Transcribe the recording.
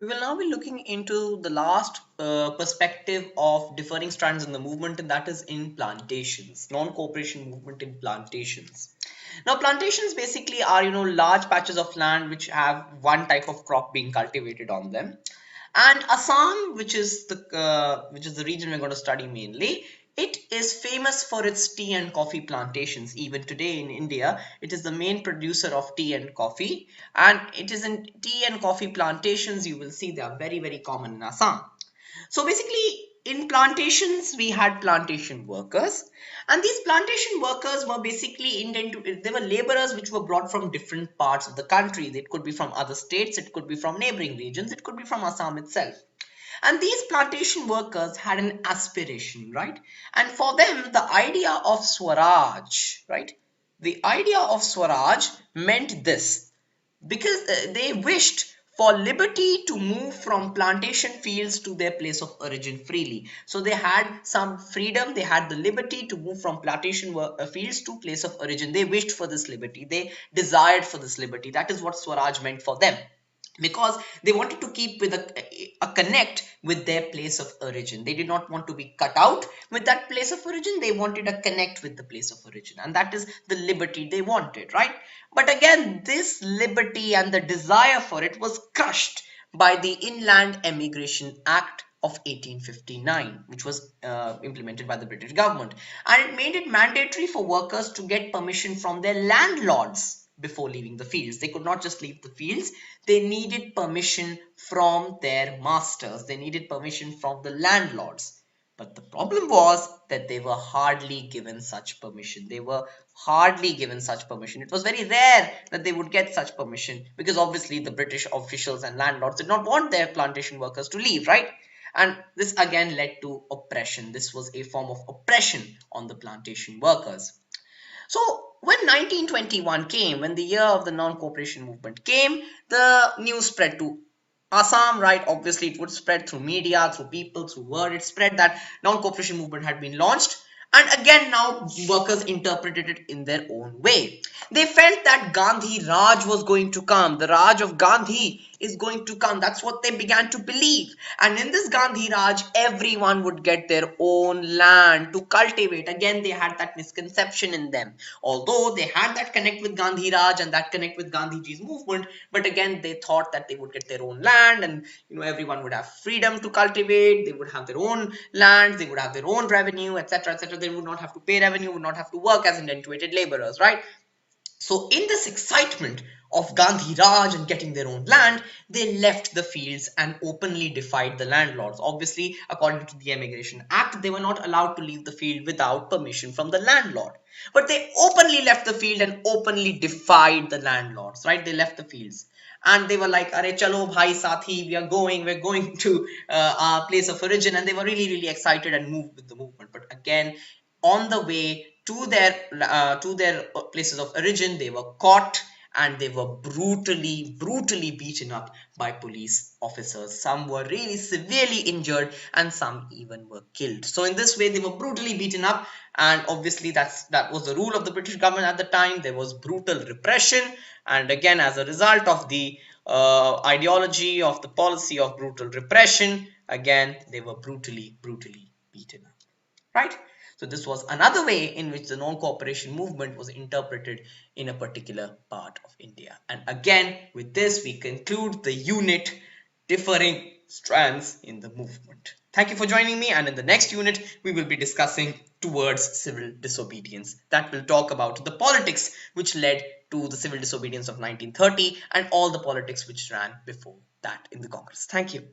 We will now be looking into the last perspective of differing strands in the movement, and that is in plantations, non-cooperation movement in plantations. Now, plantations basically are, large patches of land which have one type of crop being cultivated on them. And Assam, which is the region we're going to study mainly, it is famous for its tea and coffee plantations. Even today in India, it is the main producer of tea and coffee. And it is in tea and coffee plantations, you will see they are very, very common in Assam. So basically, in plantations, we had plantation workers, and these plantation workers were basically they were laborers which were brought from different parts of the country. It could be from other states, it could be from neighboring regions, it could be from Assam itself. And these plantation workers had an aspiration, right? And for them, the idea of Swaraj, right? The idea of Swaraj meant this because they wished for liberty to move from plantation fields to their place of origin freely. So they had some freedom, they had the liberty to move from plantation fields to place of origin. They wished for this liberty, they desired for this liberty. That is what Swaraj meant for them, because they wanted to keep with a connect with their place of origin. They did not want to be cut out with that place of origin. They wanted a connect with the place of origin, and that is the liberty they wanted, right? But again, this liberty and the desire for it was crushed by the Inland Emigration Act of 1859, which was implemented by the British government, and it made it mandatory for workers to get permission from their landlords before leaving the fields. They could not just leave the fields, they needed permission from their masters, they needed permission from the landlords. But the problem was that they were hardly given such permission. They were hardly given such permission. It was very rare that they would get such permission, because obviously the British officials and landlords did not want their plantation workers to leave, right? And this again led to oppression. This was a form of oppression on the plantation workers. So when 1921 came, when the year of the non-cooperation movement came, the news spread to Assam, right? Obviously, it would spread through media, through people, through word. It spread that non-cooperation movement had been launched. And again, now workers interpreted it in their own way. They felt that Gandhi Raj was going to come. The Raj of Gandhi is going to come. That's what they began to believe. And in this Gandhi Raj, everyone would get their own land to cultivate. Again, they had that misconception in them. Although they had that connect with Gandhi Raj and that connect with Gandhiji's movement, but again, they thought that they would get their own land, and everyone would have freedom to cultivate. They would have their own lands, they would have their own revenue, etc., etc. They would not have to pay revenue, would not have to work as indentuated laborers, right? So in this excitement of Gandhi Raj and getting their own land, they left the fields and openly defied the landlords. Obviously, according to the Emigration Act, they were not allowed to leave the field without permission from the landlord. But they openly left the field and openly defied the landlords, right? They left the fields. And they were like, Are chalo bhai sathi, we're going to our place of origin. And they were really, really excited and moved with the movement. But again, on the way to their places of origin, they were caught and they were brutally beaten up by police officers. Some were really severely injured and some even were killed. So in this way, they were brutally beaten up, and obviously that was the rule of the British government at the time. There was brutal repression, and again, as a result of the ideology of the policy of brutal repression, again they were brutally beaten up, right? So this was another way in which the non-cooperation movement was interpreted in a particular part of India. And again, with this, we conclude the unit differing strands in the movement. Thank you for joining me. And in the next unit, we will be discussing towards civil disobedience. That will talk about the politics which led to the civil disobedience of 1930 and all the politics which ran before that in the Congress. Thank you.